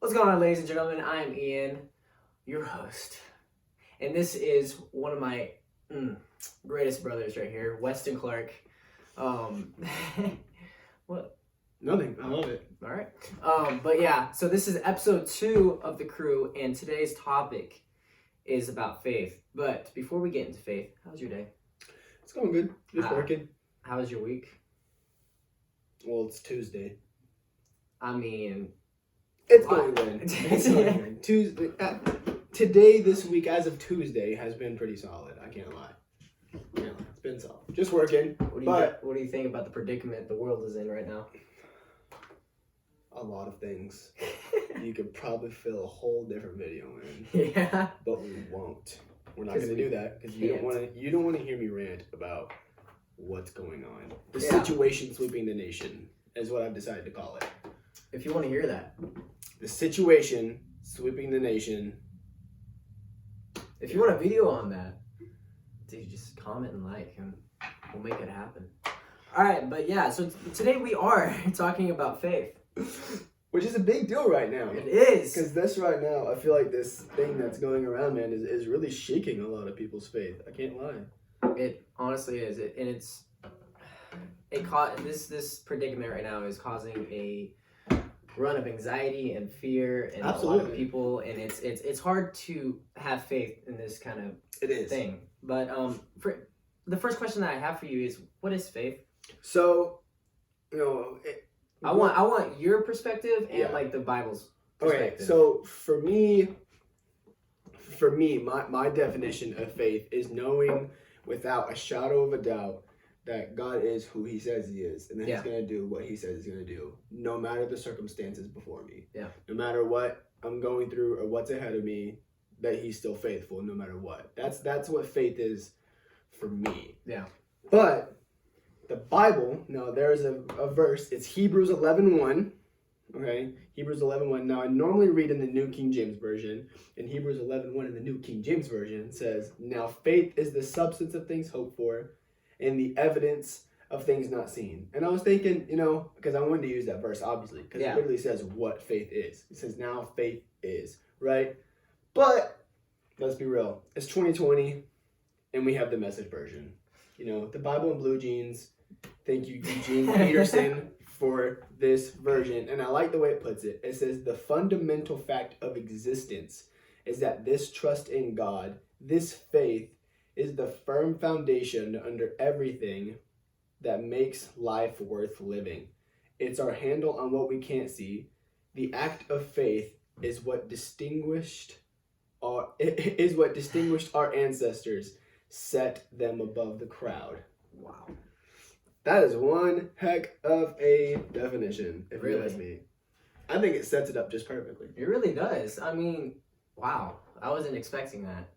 What's going on, ladies and gentlemen? I am Ian, your host, and this is one of my greatest brothers right here, Weston Clark. What? Nothing. I love it. All right. But yeah, so this is episode 2 of the crew, and today's topic is about faith. But before we get into faith, how's your day? It's going good. Just working. How was your week? Well, it's Tuesday. I mean, it's going good. It's going good. Tuesday. Today, this week, as of Tuesday, has been pretty solid. I can't lie. Yeah, it's been solid. Just working. What do you think about the predicament the world is in right now? A lot of things. You could probably fill a whole different video in. Yeah. But we won't. We're not going to do that because you don't want to hear me rant about what's going on. The situation sweeping the nation is what I've decided to call it. If you want to hear that. The situation sweeping the nation. If you want a video on that, dude, just comment and like, and we'll make it happen. All right, but yeah, so today we are talking about faith. Which is a big deal right now. It is. Because this right now, I feel like this thing that's going around, man, is really shaking a lot of people's faith. I can't lie. It honestly is. This predicament right now is causing a run of anxiety and fear in a lot of people, and it's hard to have faith in this kind of thing. But for the first question that I have for you is, what is faith? So, I want your perspective and like the Bible's perspective. Okay, so for me, my definition of faith is knowing without a shadow of a doubt that God is who He says He is, and that He's going to do what He says He's going to do, no matter the circumstances before me. Yeah. No matter what I'm going through or what's ahead of me, that He's still faithful no matter what. That's what faith is for me. Yeah. But the Bible, now there's a verse, it's Hebrews 11:1. Okay, Hebrews 11:1. Now I normally read in the New King James Version, and Hebrews 11:1 in the New King James Version says, "Now faith is the substance of things hoped for, and the evidence of things not seen." And I was thinking, because I wanted to use that verse, obviously, because it literally says what faith is. It says, now faith is, right? But let's be real. It's 2020, and we have the Message version. The Bible in blue jeans. Thank you, Eugene Peterson, for this version. And I like the way it puts it. It says, the fundamental fact of existence is that this trust in God, this faith, is the firm foundation under everything that makes life worth living. It's our handle on what we can't see. The act of faith is what distinguished our ancestors, set them above the crowd. Wow. That is one heck of a definition, if you ask me. I think it sets it up just perfectly. It really does. I mean, wow. I wasn't expecting that.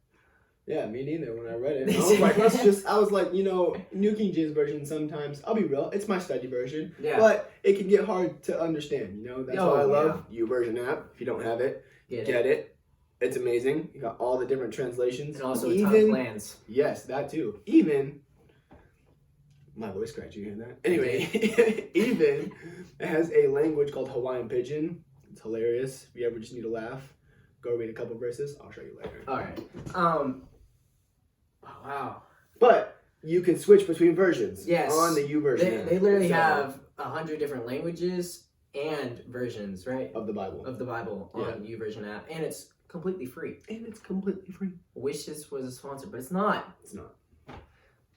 Yeah, me neither when I read it. I was like, New King James Version sometimes, I'll be real, it's my study version. Yeah. But it can get hard to understand, That's why I love YouVersion app. If you don't have it, get it. It's amazing. You got all the different translations. And also a ton of plans. Yes, that too. Even, my voice cracked, you hear that? Anyway, even it has a language called Hawaiian Pidgin. It's hilarious. If you ever just need a laugh, go read a couple verses. I'll show you later. All right. Wow. But you can switch between versions. Yes. On the YouVersion. They literally have 100 different languages and versions, right? Of the Bible on YouVersion app, and it's completely free. Wish this was a sponsor, but it's not. It's not.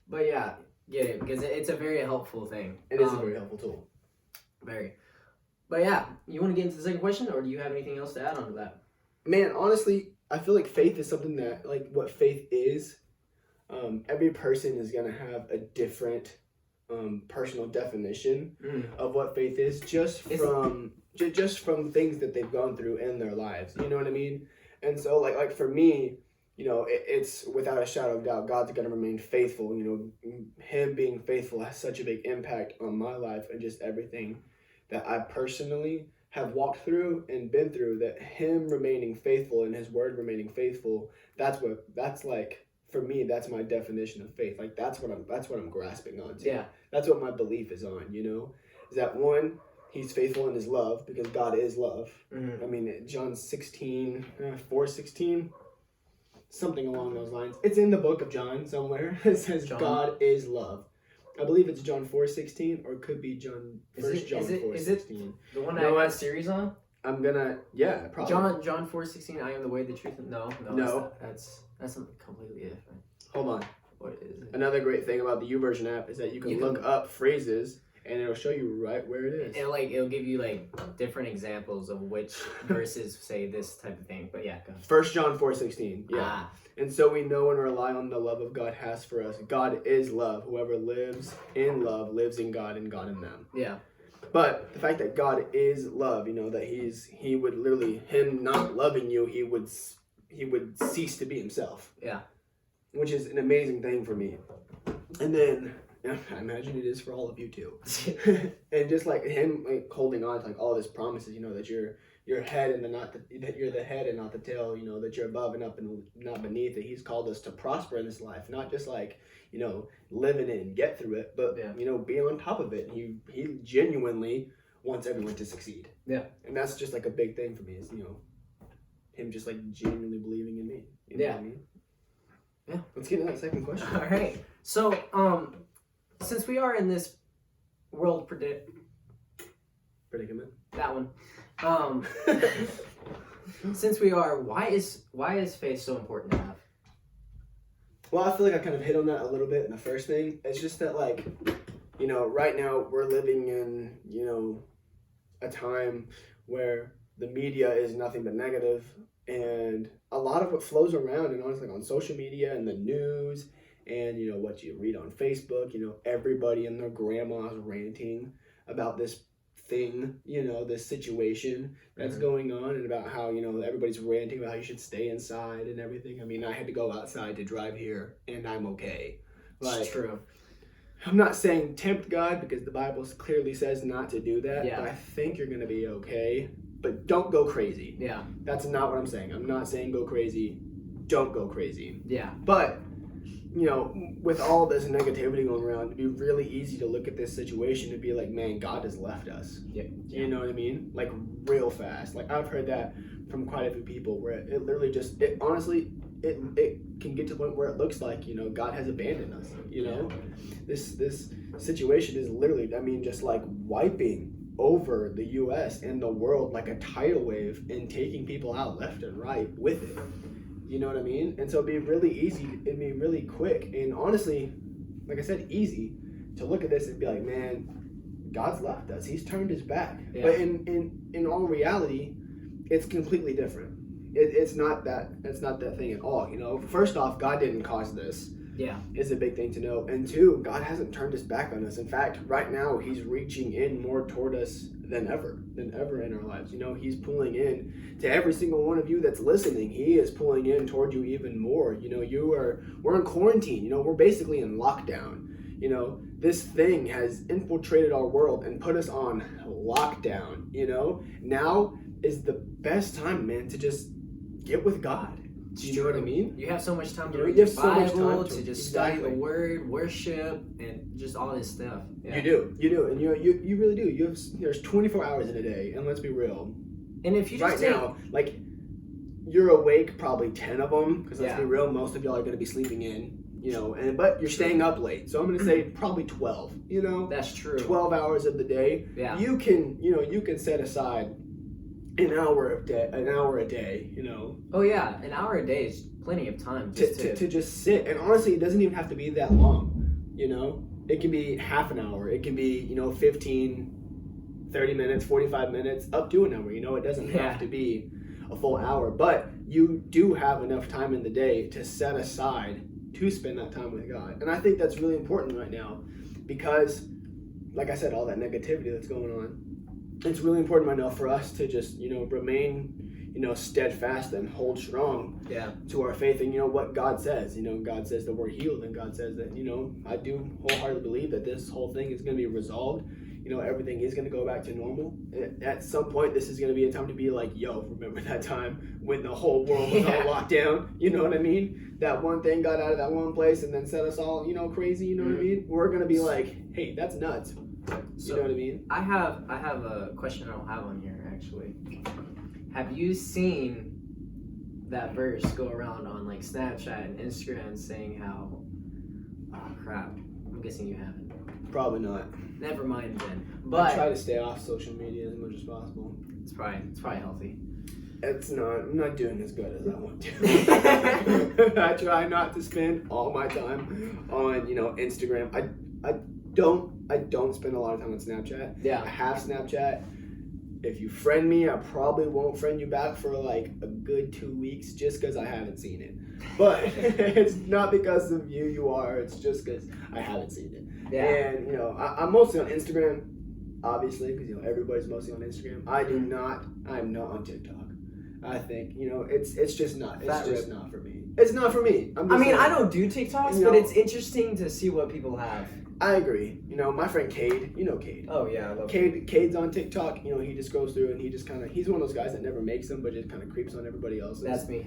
But yeah, get it, because it's a very helpful thing. It is a very helpful tool. Very. But yeah, you want to get into the second question, or do you have anything else to add on to that? Man, honestly, I feel like faith is something that, what faith is, every person is going to have a different personal definition of what faith is, just from things that they've gone through in their lives. You know what I mean? And so, like for me, it's without a shadow of doubt, God's going to remain faithful. Him being faithful has such a big impact on my life and just everything that I personally have walked through and been through, that Him remaining faithful and His word remaining faithful, for me, that's my definition of faith. That's what I'm grasping onto. Yeah. That's what my belief is on, is that one, He's faithful in his love because God is love. I mean, John 16, 4:16, something along those lines. It's in the book of John somewhere. It says God is love. I believe it's John 4:16, or it could be John 4:16. Is it the one I had a series on? I'm gonna, probably. John 4:16. I am the way, the truth, and no. That's something completely different. Hold on. What is it? Another great thing about the YouVersion app is that you can look up phrases and it'll show you right where it is. It'll give you like different examples of which verses say this type of thing. But yeah, go ahead. 1 John 4:16. Yeah. And so we know and rely on the love of God has for us. God is love. Whoever lives in love lives in God and God in them. Yeah. But the fact that God is love, that he would literally, him not loving you, he would cease to be himself. Yeah. Which is an amazing thing for me. And then I imagine it is for all of you too. And just like him holding on to like all of his promises, that you're head and that you're the head and not the tail, that you're above and up and not beneath, that he's called us to prosper in this life, not just like, live in it and get through it, but be on top of it. He genuinely wants everyone to succeed. Yeah. And that's just like a big thing for me is, him just like genuinely believing in me. You know what I mean? Yeah. Let's get into that second question. All right. So, since we are in this world predicament, that one. Since we are, why is faith so important to have? Well, I feel like I kind of hit on that a little bit in the first thing. It's just that, like, right now we're living in, a time where the media is nothing but negative, and a lot of what flows around, and honestly, on social media and the news, and what you read on Facebook, everybody and their grandma's ranting about this thing, this situation that's going on, and about how, everybody's ranting about how you should stay inside and everything. I mean, I had to go outside to drive here, and I'm okay. It's true. I'm not saying tempt God, because the Bible clearly says not to do that, yeah. But I think you're going to be okay. But don't go crazy. Yeah. That's not what I'm saying. I'm not saying go crazy. Don't go crazy. Yeah. But, with all this negativity going around, it'd be really easy to look at this situation and be like, man, God has left us. Yeah. You know what I mean? Like, real fast. Like, I've heard that from quite a few people where it literally just, it can get to the point where it looks like, God has abandoned us. This situation is literally, just like wiping over the U.S. and the world like a tidal wave and taking people out left and right with it. You know what I mean? And so it'd be really easy, it'd be really quick, and honestly, like I said, easy to look at this and be like, man, God's left us. He's turned his back. Yeah. But in all reality, it's completely different. It's not that thing at all. First off, God didn't cause this. Yeah. Is a big thing to know. And two, God hasn't turned his back on us. In fact, right now, he's reaching in more toward us than ever in our lives. He's pulling in to every single one of you that's listening. He is pulling in toward you even more. We're in quarantine. We're basically in lockdown. This thing has infiltrated our world and put us on lockdown. Now is the best time, man, to just get with God. Do you know what I mean? You have so much time to read the Bible, to just study the Word, worship, and just all this stuff. Yeah. You do, and you really do. There's 24 hours in a day, and let's be real. And if you just now, like, you're awake probably 10 of them, because let's be real, most of y'all are going to be sleeping in. But you're staying up late, so I'm going to say probably 12. That's true. 12 hours of the day. Yeah. You can set aside an hour a day, Oh yeah, an hour a day is plenty of time to just sit. And honestly, it doesn't even have to be that long, It can be half an hour. It can be, 15, 30 minutes, 45 minutes, up to an hour. It doesn't have to be a full hour. But you do have enough time in the day to set aside to spend that time with God. And I think that's really important right now because, like I said, all that negativity that's going on, it's really important right now for us to just, remain, steadfast and hold strong to our faith and, what God says. God says that we're healed, and God says that, I do wholeheartedly believe that this whole thing is going to be resolved. Everything is going to go back to normal. At some point, this is going to be a time to be like, yo, remember that time when the whole world was on lockdown? You know what I mean? That one thing got out of that one place and then set us all, crazy, you know what I mean? We're going to be like, hey, that's nuts. You know what I mean? I have a question I don't have on here actually. Have you seen that verse go around on like Snapchat and Instagram saying how, oh crap, I'm guessing you haven't. Probably not. Never mind then. But I try to stay off social media as much as possible. It's probably healthy. It's not. I'm not doing as good as I want to. I try not to spend all my time on Instagram. I don't spend a lot of time on Snapchat. Yeah. I have Snapchat. If you friend me, I probably won't friend you back for like a good 2 weeks just because I haven't seen it. But it's not because of you are. It's just because I haven't seen it. Yeah. And I'm mostly on Instagram, obviously, because everybody's mostly on Instagram. I'm not on TikTok. I think it's just not. It's just not for me. It's not for me. I don't do TikToks, but it's interesting to see what people have. I agree. My friend Cade, Cade. Oh yeah, I love Cade. Cade's on TikTok. He just goes through and he just he's one of those guys that never makes them, but just kind of creeps on everybody else's. That's me.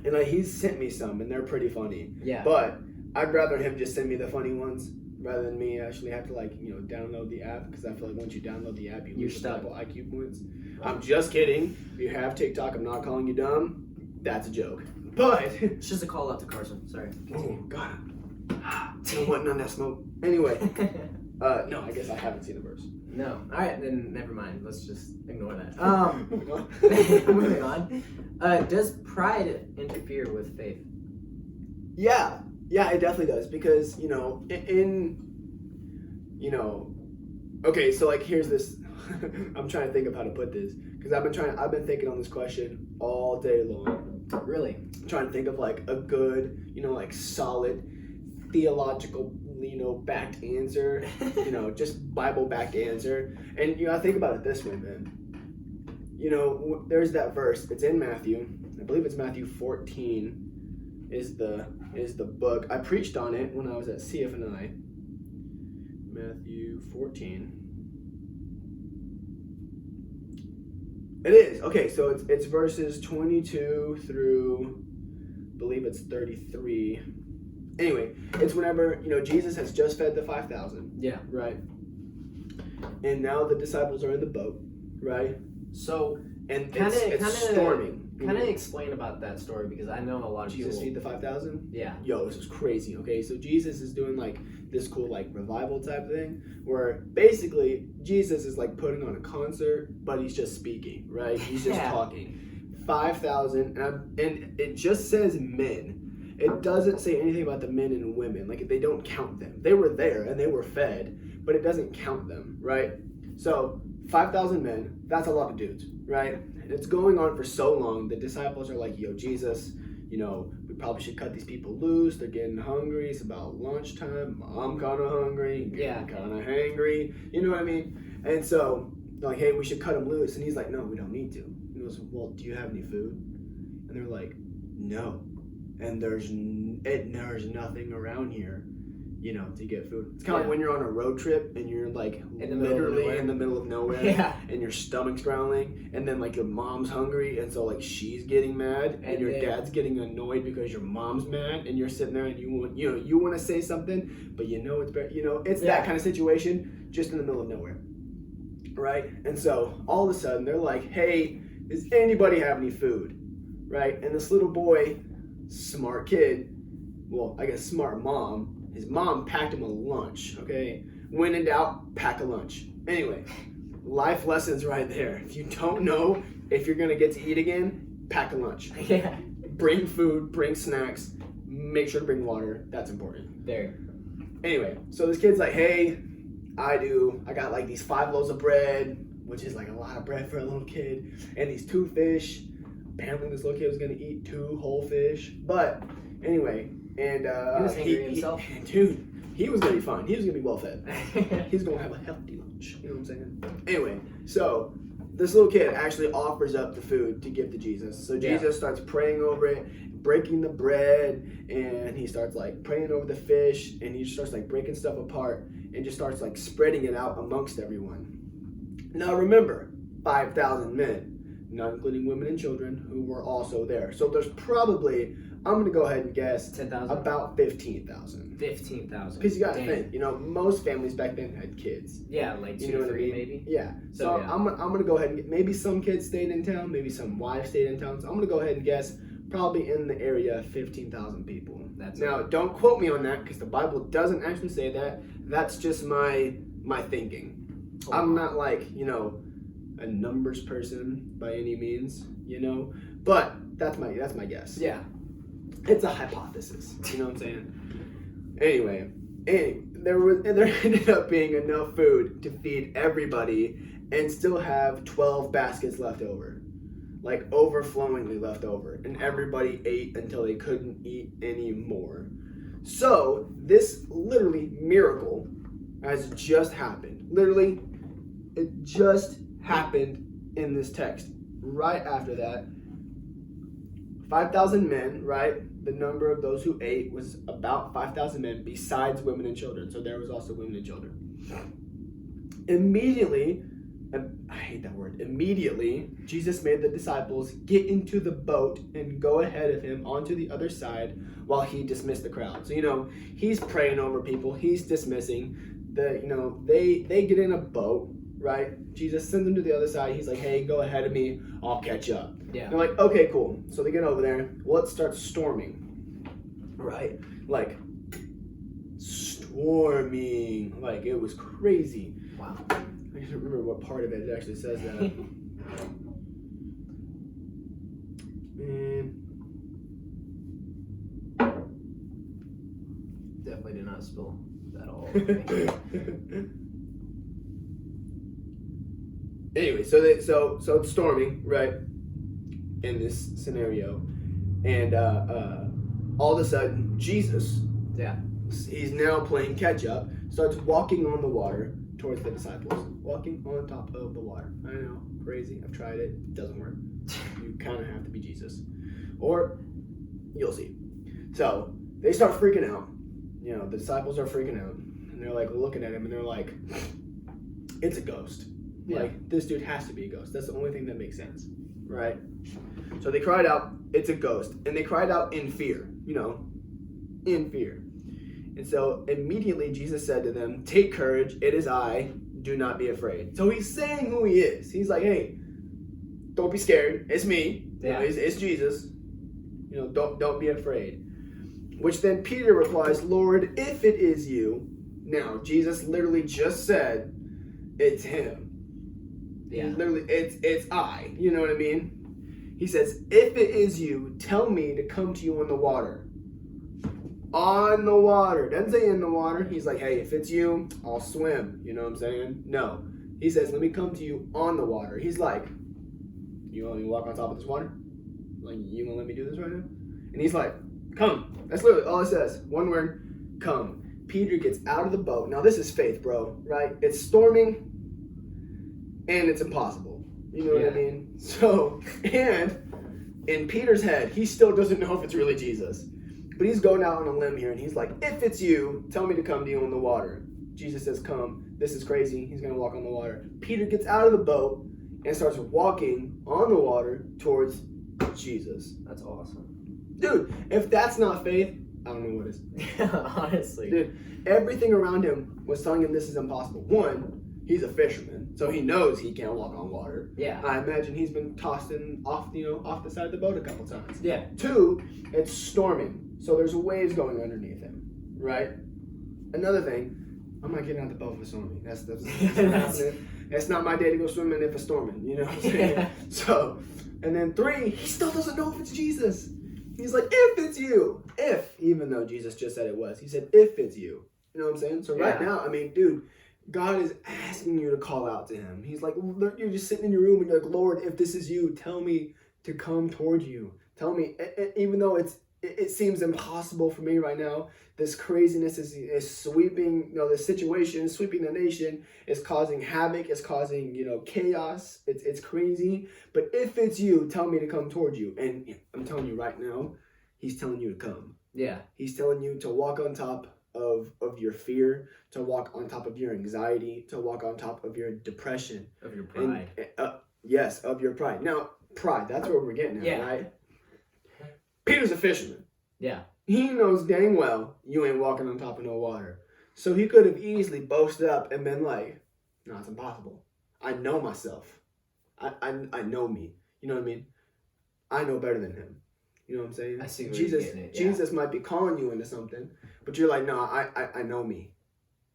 And he's sent me some, and they're pretty funny. Yeah. But I'd rather him just send me the funny ones rather than me actually have to download the app, because I feel like once you download the app, you lose a couple IQ points. I'm just kidding. If you have TikTok, I'm not calling you dumb. That's a joke. But it's just a call out to Carson. Sorry. Oh God. Still wanting on that smoke. Anyway, no, I guess I haven't seen the verse. No. All right, then never mind. Let's just ignore that. Moving on. Does pride interfere with faith? Yeah, it definitely does, because okay, so here's this. I'm trying to think of how to put this, because I've been thinking on this question all day long. Really? I'm trying to think of a good, solid theological, backed answer, just Bible backed answer. And I think about it this way, man. There's that verse. It's in Matthew. I believe it's Matthew 14 is the book. I preached on it when I was at CF&I. Matthew 14. It is. Okay, so it's verses 22 through, I believe it's 33. Anyway, it's whenever, Jesus has just fed the 5,000. Yeah. Right? And now the disciples are in the boat, right? So, and it's storming. Kind of explain about that story, because I know a lot of Jesus people... feed the 5,000? Yeah. Yo, this was crazy, okay? So Jesus is doing this cool revival type thing, where basically Jesus is putting on a concert, but he's just speaking, right? He's just talking. 5,000, and it just says men. It doesn't say anything about the men and women. They don't count them. They were there and they were fed, but it doesn't count them, right? So 5,000 men, that's a lot of dudes, right? It's going on for so long. The disciples are like, yo, Jesus, we probably should cut these people loose. They're getting hungry. It's about lunchtime. I'm kind of hungry. Kind of hangry. You know what I mean? And so they're like, hey, we should cut them loose. And he's like, no, we don't need to. He goes, well, do you have any food? And they're like, no. And there's nothing around here, to get food. It's kind of like when you're on a road trip and you're literally in the middle of nowhere, and your stomach's growling, and then your mom's hungry, and so she's getting mad, and your dad's getting annoyed because your mom's mad, and you're sitting there and you want to say something, but it's better, it's that kind of situation, just in the middle of nowhere, right? And so all of a sudden they're like, hey, does anybody have any food, right? And this little boy, smart kid, well, I guess smart mom, his mom packed him a lunch, okay? When in doubt, pack a lunch. Anyway, life lessons right there. If you don't know if you're gonna get to eat again, pack a lunch. Yeah. Bring food, bring snacks, make sure to bring water. That's important. There. Anyway, so this kid's like, hey, I got these 5 loaves of bread, which is a lot of bread for a little kid, and these 2 fish. Apparently this little kid was gonna eat 2 whole fish. But anyway, and he was hungry himself. Dude, he was gonna be fine. He was gonna be well fed. He's gonna have a healthy lunch. You know what I'm saying? Anyway, so this little kid actually offers up the food to give to Jesus. So Jesus starts praying over it, breaking the bread, and he starts praying over the fish, and he just starts breaking stuff apart and just starts spreading it out amongst everyone. Now remember, 5,000 men, not including women and children who were also there. So there's probably I'm going to go ahead and guess 10,000? About 15,000. 15,000. Because you got to think, most families back then had kids. Yeah, like 2 or 3 maybe. Yeah. So yeah. I'm going to go ahead and maybe some kids stayed in town, maybe some wives stayed in town. So I'm going to go ahead and guess probably in the area 15,000 people. Now, don't quote me on that because the Bible doesn't actually say that. That's just my thinking. Oh, I'm not like, a numbers person by any means, but that's my guess. Yeah. It's a hypothesis. You know what I'm saying? Anyway, there ended up being enough food to feed everybody and still have 12 baskets left over. Like overflowingly left over. And everybody ate until they couldn't eat anymore. So this literally miracle has just happened. Literally, it just happened in this text. Right after that, 5,000 men, right? The number of those who ate was about 5,000 men besides women and children. So there was also women and children. Immediately, I hate that word. Immediately, Jesus made the disciples get into the boat and go ahead of him onto the other side while he dismissed the crowd. So, he's praying over people. He's dismissing. They get in a boat, right? Jesus sends them to the other side. He's like, hey, go ahead of me. I'll catch up. Yeah. They're like, okay, cool. So they get over there. Well, it starts storming, right? Like, storming. Like, it was crazy. Wow. I can't remember what part of it actually says that. Definitely did not spill that all. Anyway, so it's storming, right? In this scenario, and all of a sudden, Jesus, he's now playing catch up, starts walking on the water towards the disciples, walking on top of the water. I know, crazy. I've tried it. It doesn't work. You kind of have to be Jesus, or you'll see. So they start freaking out. The disciples are freaking out, and they're like looking at him, and they're like, "It's a ghost. Yeah. Like this dude has to be a ghost. That's the only thing that makes sense, right?" So they cried out, "It's a ghost," and they cried out in fear. In fear. And so immediately Jesus said to them, "Take courage, it is I, do not be afraid." So he's saying who he is. He's like, hey, don't be scared, it's me. Yeah. It's Jesus. Don't be afraid. Which then Peter replies, "Lord, if it is you." Now, Jesus literally just said, it's him. Yeah. Literally, it's I. You know what I mean? He says, "If it is you, tell me to come to you on the water." On the water. Doesn't say in the water. He's like, hey, if it's you, I'll swim. You know what I'm saying? No. He says, let me come to you on the water. He's like, you want me to walk on top of this water? Like, you gonna let me do this right now? And he's like, come. That's literally all it says. One word, come. Peter gets out of the boat. Now, this is faith, bro, right? It's storming, and it's impossible. You know what I mean? So, and in Peter's head, he still doesn't know if it's really Jesus. But he's going out on a limb here, and he's like, if it's you, tell me to come to you on the water. Jesus says, come. This is crazy. He's going to walk on the water. Peter gets out of the boat and starts walking on the water towards Jesus. That's awesome. Dude, if that's not faith, I don't know what is. Honestly. Dude, everything around him was telling him this is impossible. One, he's a fisherman, so he knows he can't walk on water. Yeah. I imagine he's been tossed off the side of the boat a couple times. Yeah. Two, it's storming, so there's waves going underneath him, right? Another thing, I'm not getting out the boat if it's storming. That's not happening. It's not my day to go swimming if it's storming. You know what I'm saying? Yeah. So, and then three, he still doesn't know if it's Jesus. He's like, if it's you, even though Jesus just said it was, he said, if it's you. You know what I'm saying? So right now, I mean, dude, God is asking you to call out to him. He's like, you're just sitting in your room and you're like, Lord, if this is you, tell me to come toward you. Tell me, even though it seems impossible for me right now, this craziness is sweeping, this situation, sweeping the nation, is causing havoc, is causing, chaos. It's crazy. But if it's you, tell me to come toward you. And I'm telling you right now, he's telling you to come. Yeah. He's telling you to walk on top of your fear, to walk on top of your anxiety, to walk on top of your depression. Of your pride. Yes, of your pride. Now, pride, that's where we're getting at, right? Peter's a fisherman. Yeah. He knows dang well you ain't walking on top of no water. So he could have easily boasted up and been like, no, it's impossible. I know myself. I know me. You know what I mean? I know better than him. You know what I'm saying? I see where Jesus, you're getting it, Jesus might be calling you into something, but you're like, no, I know me.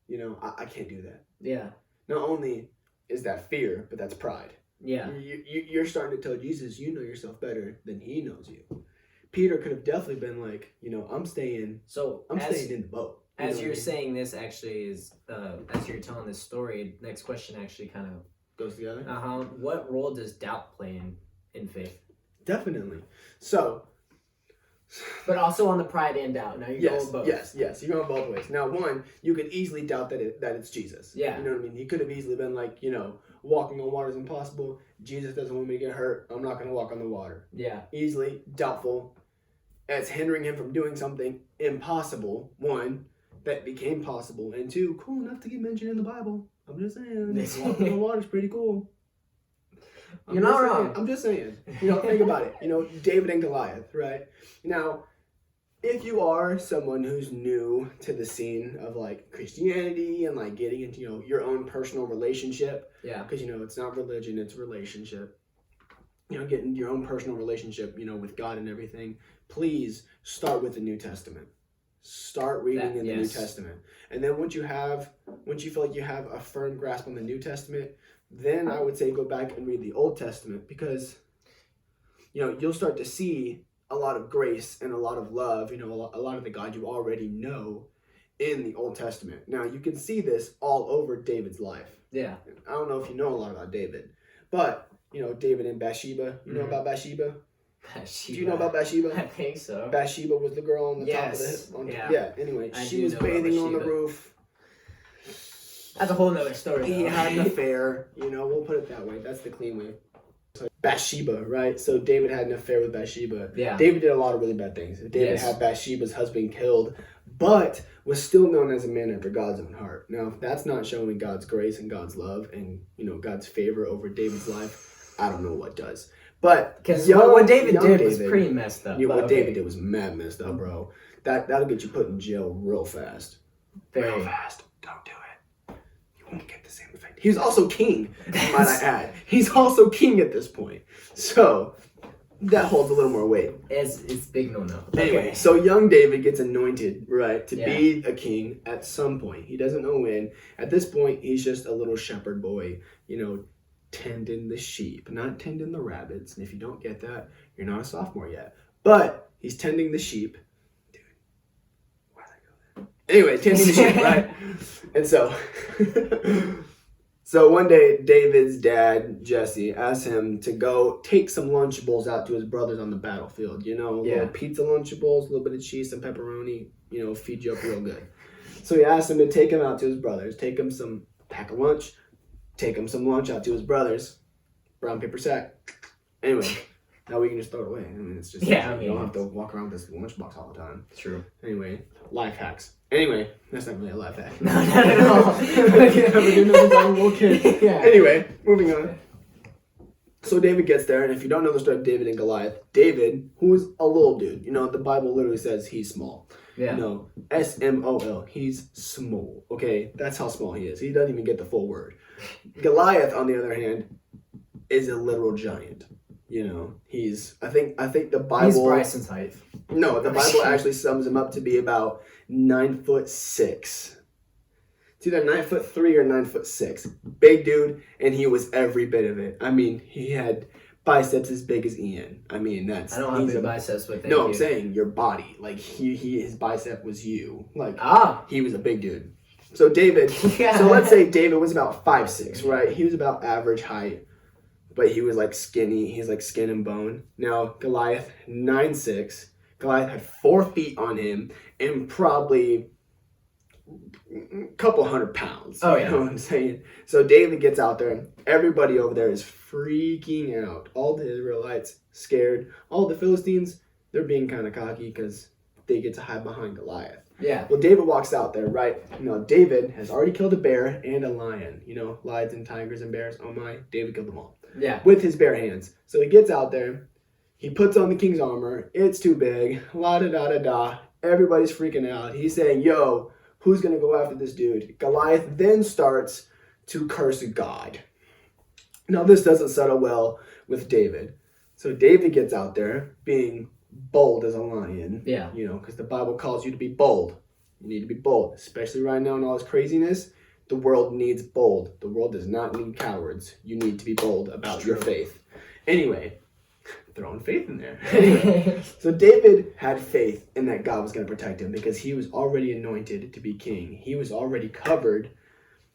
You know, I can't do that. Yeah. Not only is that fear, but that's pride. Yeah. You're starting to tell Jesus you know yourself better than he knows you. Peter could have definitely been like, you know, I'm staying in the boat. As you're saying this, actually, is as you're telling this story, next question actually kind of goes together. What role does doubt play in faith? Definitely. So, but also on the pride and doubt. Now you're going both. Yes. You're going both ways. Now, one, you could easily doubt that it's Jesus. Yeah. You know what I mean? He could have easily been like, you know, walking on water is impossible. Jesus doesn't want me to get hurt. I'm not going to walk on the water. Yeah. Easily doubtful. As hindering him from doing something impossible. One, that became possible. And two, cool enough to get mentioned in the Bible. I'm just saying. Walking on the water is pretty cool. You're not wrong. I'm just saying. You know, think about it. You know, David and Goliath, right? Now, if you are someone who's new to the scene of like Christianity and like getting into, you know, your own personal relationship. Yeah. Because, you know, it's not religion, it's relationship. You know, getting your own personal relationship, you know, with God and everything. Please start with the New Testament. Start reading in the New Testament. And then once you feel like you have a firm grasp on the New Testament, then I would say go back and read the Old Testament, because, you know, you'll start to see a lot of grace and a lot of love, you know, a lot of the God you already know in the Old Testament. Now, you can see this all over David's life. Yeah. I don't know if you know a lot about David, but, you know, David and Bathsheba. You know about Bathsheba? Do you know about Bathsheba? I think so. Bathsheba was the girl on the top of the hill. Yeah. Anyway, she was bathing on the roof. That's a whole nother story. He had an affair. You know, we'll put it that way. That's the clean way. So Bathsheba, right? So David had an affair with Bathsheba. Yeah. David did a lot of really bad things. David had Bathsheba's husband killed, but was still known as a man after God's own heart. Now, if that's not showing God's grace and God's love and, you know, God's favor over David's life, I don't know what does. But because what David did was pretty messed up. Yeah, what David did was mad messed up, bro. That'll get you put in jail real fast. Real fast. Don't do it. You won't get the same effect. He's also king, might I add. He's also king at this point. So that holds a little more weight. It's big no. Anyway, so young David gets anointed, right, to be a king at some point. He doesn't know when. At this point, he's just a little shepherd boy, you know, tending the sheep, not tending the rabbits. And if you don't get that, you're not a sophomore yet. But he's tending the sheep. Dude, why did I go there? Anyway, tending the sheep, right? And so one day, David's dad, Jesse, asked him to go take some Lunchables out to his brothers on the battlefield. You know, little pizza Lunchables, a little bit of cheese, some pepperoni, you know, feed you up real good. So he asked him to take him out to his brothers, take him some pack of lunch, take him some lunch out to his brothers. Brown paper sack. Anyway, now we can just throw it away. I mean, it's just you don't have to walk around with this lunchbox all the time. True. Anyway, life hacks. Anyway, that's not really a life hack. No, not at all. Anyway, moving on. So David gets there, and if you don't know the story of David and Goliath, David, who is a little dude, you know, the Bible literally says he's small. Yeah. No, S-M-O-L. He's small. Okay, that's how small he is. He doesn't even get the full word. Goliath, on the other hand, is a literal giant. You know, I think the Bible. He's Bryson's height. No, the Bible actually sums him up to be about 9'6". It's either 9'3" or 9'6". Big dude, and he was every bit of it. I mean, he had biceps as big as Ian. I mean, I don't have big biceps, but thank no, you. I'm saying your body. Like his bicep was you. Like he was a big dude. So David. So let's say David was about 5'6", right? He was about average height, but he was like skinny. He's like skin and bone. Now Goliath, 9'6". Goliath had 4 feet on him and probably a couple 100 pounds. Oh, yeah. You know what I'm saying? So David gets out there. Everybody over there is freaking out. All the Israelites scared. All the Philistines, they're being kind of cocky because they get to hide behind Goliath. Yeah. Well, David walks out there, right? You know, David has already killed a bear and a lion. You know, lions and tigers and bears. Oh my, David killed them all. Yeah. With his bare hands. So he gets out there. He puts on the king's armor. It's too big. La da da da da. Everybody's freaking out. He's saying, yo, who's going to go after this dude? Goliath then starts to curse God. Now, this doesn't settle well with David. So David gets out there being bold as a lion. Yeah. You know, because the Bible calls you to be bold. You need to be bold, especially right now in all this craziness. The world needs bold. The world does not need cowards. You need to be bold about your faith. Anyway, throwing faith in there. Anyway, so David had faith in that God was going to protect him because he was already anointed to be king. He was already covered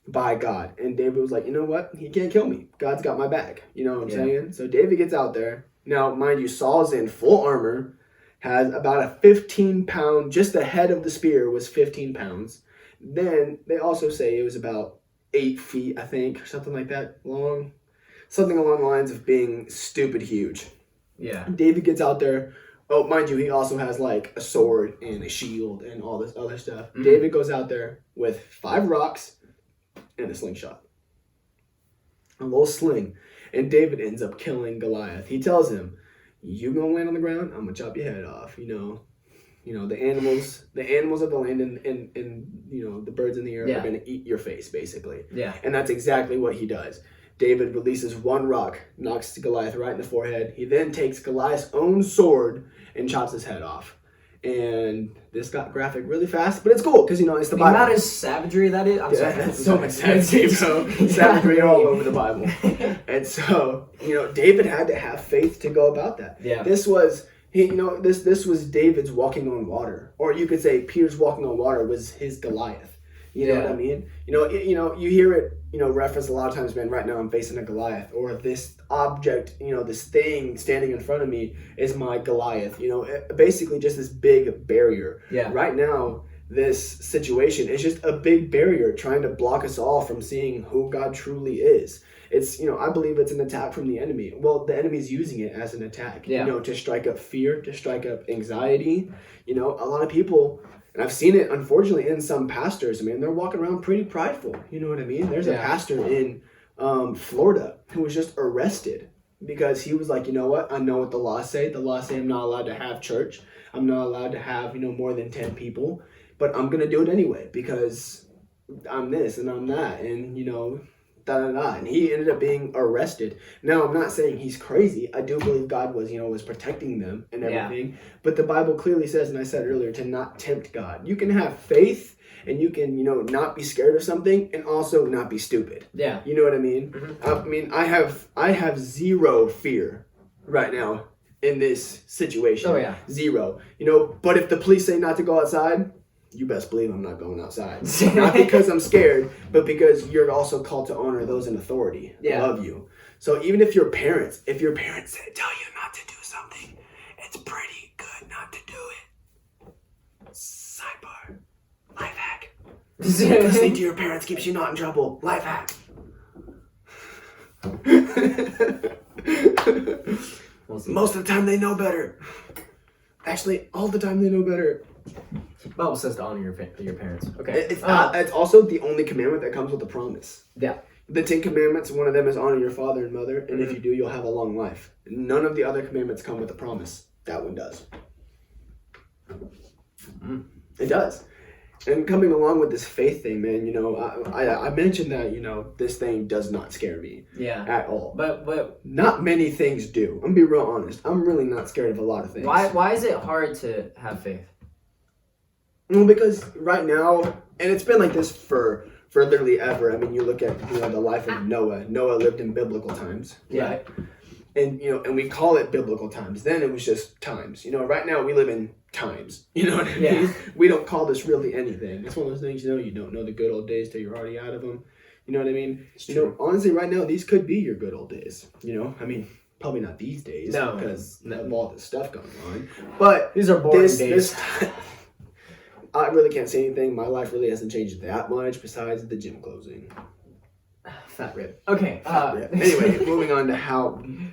by God. And David was like, you know what? He can't kill me. God's got my back. You know what I'm saying? So David gets out there. Now, mind you, Saul's in full armor, has about a 15-pound, just the head of the spear was 15 pounds. Then they also say it was about 8 feet, I think, or something like that, long. Something along the lines of being stupid huge. Yeah. David gets out there. Oh, mind you, he also has like a sword and a shield and all this other stuff. Mm-hmm. David goes out there with 5 rocks and a slingshot. A little sling. And David ends up killing Goliath. He tells him, you gonna land on the ground, I'm gonna chop your head off. You know, the animals of the land and you know, the birds in the air are gonna eat your face, basically. Yeah. And that's exactly what he does. David releases 1 rock, knocks Goliath right in the forehead. He then takes Goliath's own sword and chops his head off. And this got graphic really fast, but it's cool because, you know, it's the Bible. The amount of savagery that is, I'm sorry. That's so much savagery, bro. Savagery all over the Bible. And so, you know, David had to have faith to go about that. Yeah. This was, this was David's walking on water. Or you could say Peter's walking on water was his Goliath. You know what I mean? You hear it, referenced a lot of times, man, right now I'm facing a Goliath, or this object, this thing standing in front of me is my Goliath, basically just this big barrier. Yeah. Right now, this situation is just a big barrier trying to block us all from seeing who God truly is. It's, I believe it's an attack from the enemy. Well, the enemy's using it as an attack, to strike up fear, to strike up anxiety. A lot of people, and I've seen it, unfortunately, in some pastors. I mean, they're walking around pretty prideful. You know what I mean? There's a pastor in Florida who was just arrested because he was like, you know what? I know what the law say. The law say I'm not allowed to have church. I'm not allowed to have, more than 10 people. But I'm going to do it anyway because I'm this and I'm that. And, and he ended up being arrested. Now, I'm not saying he's crazy. I do believe God was protecting them and everything. Yeah. But the Bible clearly says, and I said earlier, to not tempt God. You can have faith and you can, not be scared of something and also not be stupid. Yeah. You know what I mean? Mm-hmm. I have zero fear right now in this situation. Oh, yeah. Zero. But if the police say not to go outside, you best believe I'm not going outside. Not because I'm scared, but because you're also called to honor those in authority above you. So even if your parents tell you not to do something, it's pretty good not to do it. Sidebar. Life hack. Listening to your parents keeps you not in trouble. Life hack. Most of the time they know better. Actually, all the time they know better. Bible says to honor your parents. Okay. It's also the only commandment that comes with a promise. Yeah. The 10 commandments, one of them is honor your father and mother, and if you do, you'll have a long life. None of the other commandments come with a promise. That one does. It does. And coming along with this faith thing, man, I mentioned that, this thing does not scare me at all. But not many things do. I'm going to be real honest. I'm really not scared of a lot of things. Why is it hard to have faith? Well, because right now, and it's been like this for literally ever. I mean, you look at the life of Noah. Noah lived in biblical times, right? And and we call it biblical times. Then it was just times. Right now we live in times. You know what I mean? We don't call this really anything. It's one of those things. You don't know the good old days till you're already out of them. You know what I mean? Honestly, right now these could be your good old days. I mean, probably not these days because of all this stuff going on. But these are boring days. I really can't say anything. My life really hasn't changed that much besides the gym closing. Fat rib. Okay. Anyway, moving on to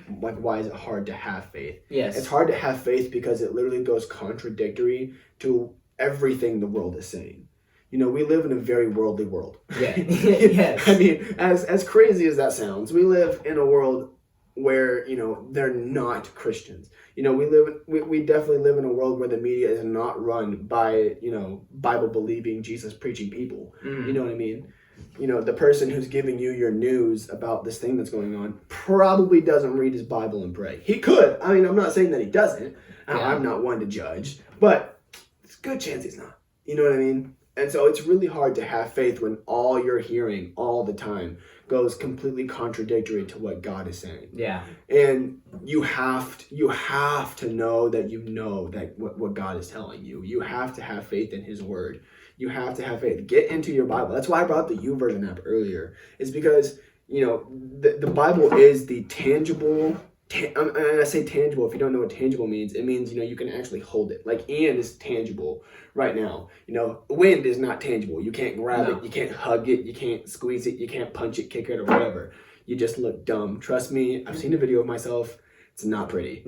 why is it hard to have faith? Yes. It's hard to have faith because it literally goes contradictory to everything the world is saying. We live in a very worldly world. Yeah. Yes. I mean, as crazy as that sounds, we live in a world where, you know, they're not Christians. You know, we definitely live in a world where the media is not run by, you know, Bible believing, Jesus preaching people. You know what I mean? You know, the person who's giving you your news about this thing that's going on probably doesn't read his Bible and pray. He could. I mean, I'm not saying that he doesn't. I'm not one to judge, but it's a good chance he's not. You know what I mean? And so it's really hard to have faith when all you're hearing all the time goes completely contradictory to what God is saying. Yeah. And you have to know that what God is telling you. You have to have faith in his word. You have to have faith. Get into your Bible. That's why I brought the YouVersion app earlier. Is because, you know, the Bible is the tangible. And I say tangible. If you don't know what tangible means, it means, you know, you can actually hold it. Like Ian is tangible right now. You know, wind is not tangible. You can't grab it. You can't hug it. You can't squeeze it. You can't punch it, kick it, or whatever. You just look dumb. Trust me. I've seen a video of myself. It's not pretty.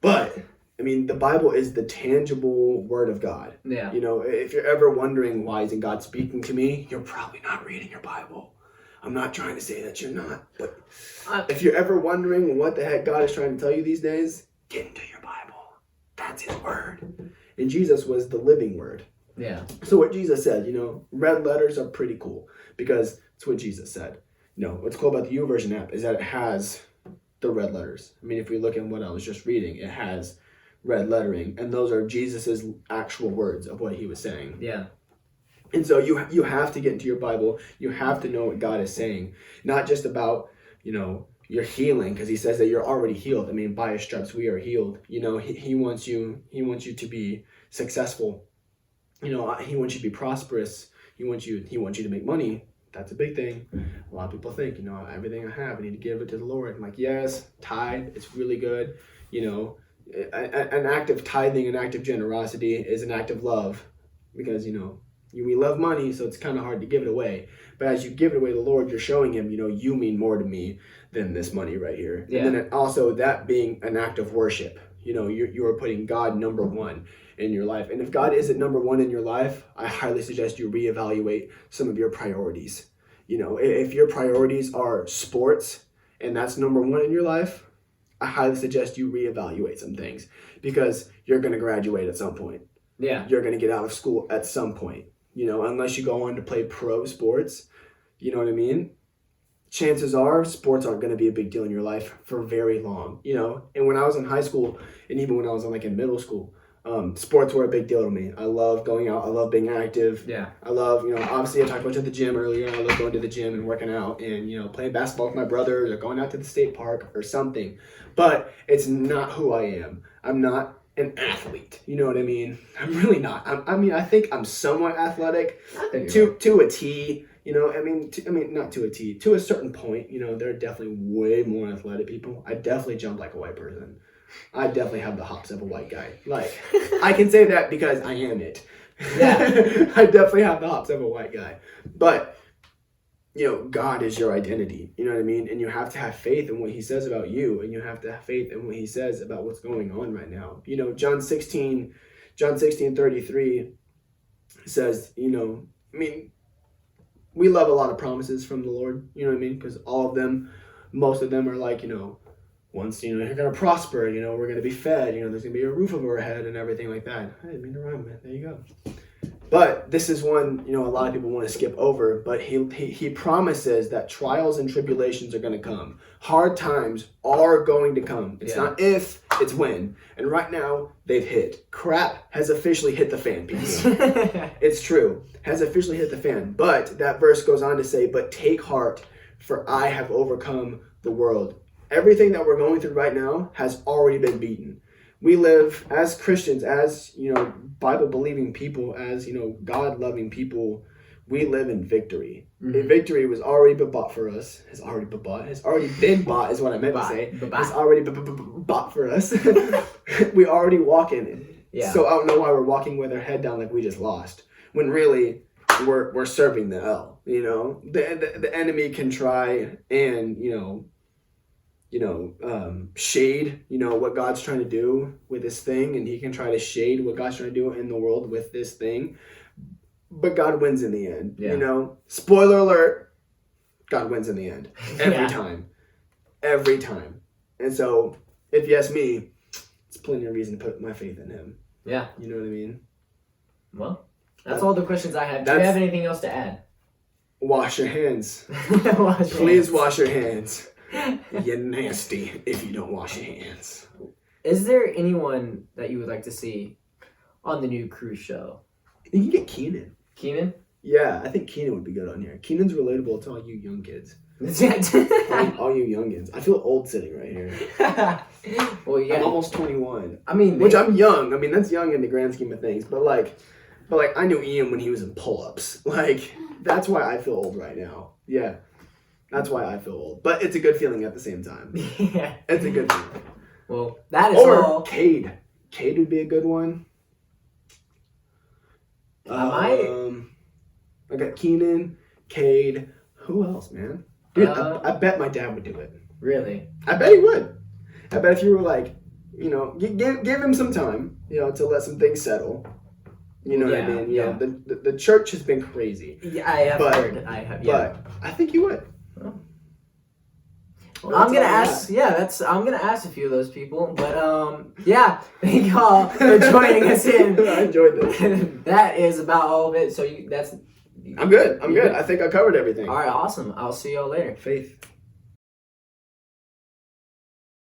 But I mean, the Bible is the tangible word of God. Yeah. You know, if you're ever wondering why isn't God speaking to me, you're probably not reading your Bible. I'm not trying to say that you're not, but if you're ever wondering what the heck God is trying to tell you these days, get into your Bible. That's his word. And Jesus was the living word. Yeah. So what Jesus said, you know, red letters are pretty cool because it's what Jesus said. You know, what's cool about the YouVersion app is that it has the red letters. I mean, if we look at what I was just reading, it has red lettering, and those are Jesus's actual words of what he was saying. Yeah. And so you have to get into your Bible. You have to know what God is saying, not just about, you know, your healing, because he says that you're already healed. I mean, by his stripes we are healed. You know, he wants you to be successful. You know, he wants you to be prosperous. He wants you to make money. That's a big thing. A lot of people think, you know, everything I have, I need to give it to the Lord. I'm like, yes, tithe, it's really good. You know, an act of tithing, an act of generosity is an act of love, because, you know, we love money, so it's kind of hard to give it away. But as you give it away to the Lord, you're showing him, you know, you mean more to me than this money right here. Yeah. And then also that being an act of worship. You know, you are putting God number one in your life. And if God isn't number one in your life, I highly suggest you reevaluate some of your priorities. You know, if your priorities are sports and that's number one in your life, I highly suggest you reevaluate some things, because you're going to graduate at some point. Yeah. You're going to get out of school at some point. You know, unless you go on to play pro sports, you know what I mean? Chances are sports aren't going to be a big deal in your life for very long, you know? And when I was in high school, and even when I was in middle school, sports were a big deal to me. I love going out. I love being active. Yeah. I love, you know, obviously I talked about to the gym earlier. I love going to the gym and working out and, you know, playing basketball with my brothers or going out to the state park or something. But it's not who I am. I'm not an athlete. You know what I mean? I'm really not. I mean, I think I'm somewhat athletic to a T. You know, I mean, not to a T. To a certain point, you know, there are definitely way more athletic people. I definitely jump like a white person. I definitely have the hops of a white guy. Like, I can say that because I am it. Yeah. I definitely have the hops of a white guy. But, you know, God is your identity. You know what I mean? And you have to have faith in what he says about you. And you have to have faith in what he says about what's going on right now. You know, John 16:33 says, you know, I mean, we love a lot of promises from the Lord. You know what I mean? Because most of them are like, you know, once, you know, you're going to prosper, you know, we're going to be fed, you know, there's going to be a roof over our head and everything like that. I didn't mean to rhyme, man. There you go. But this is one, you know, a lot of people want to skip over, but he promises that trials and tribulations are going to come. Hard times are going to come. It's not if, it's when. And right now, they've hit. Crap has officially hit the fan, people. It's true. Has officially hit the fan. But that verse goes on to say, but take heart, for I have overcome the world. Everything that we're going through right now has already been beaten. We live as Christians, as, you know, Bible-believing people, as, you know, God-loving people, we live in victory. Mm-hmm. Victory was already been bought for us. Has already been bought is what I meant to say. It's already bought for us. We already walk in it. Yeah. So I don't know why we're walking with our head down like we just lost, when really we're serving the L. You know, the enemy can try and, shade, you know, what God's trying to do with this thing, and he can try to shade what God's trying to do in the world with this thing, but God wins in the end. You know, spoiler alert, God wins in the end every time. And so, if you ask me, it's plenty of reason to put my faith in him. Yeah. You know what I mean? Well, that's all the questions I have. Do you have anything else to add? Wash your hands. Please wash your hands. You're nasty if you don't wash your hands. Is there anyone that you would like to see on the new cruise show? You can get Keenan. Keenan? Yeah, I think Keenan would be good on here. Keenan's relatable to all you young kids. all you youngins. I feel old sitting right here. Well, yeah. I'm almost 21. I mean, which I'm young. I mean, that's young in the grand scheme of things. But like, I knew Ian when he was in pull-ups. Like, that's why I feel old right now. Yeah, that's why I feel old. But it's a good feeling at the same time. Yeah, it's a good feeling. Well, that is all. Or Cade. Cade would be a good one. I got Keenan, Cade. Who else, man? Dude, I bet my dad would do it. Really? I bet he would. I bet if you were like, you know, give him some time, you know, to let some things settle. You know what I mean? Yeah. You know, the church has been crazy. Yeah, I have heard. But I think he would. Well, I'm gonna ask. Yeah, I'm gonna ask a few of those people. But yeah, thank y'all for joining us in. I enjoyed this. That is about all of it. So I'm good. I'm good. I think I covered everything. All right, awesome. I'll see y'all later. Faith.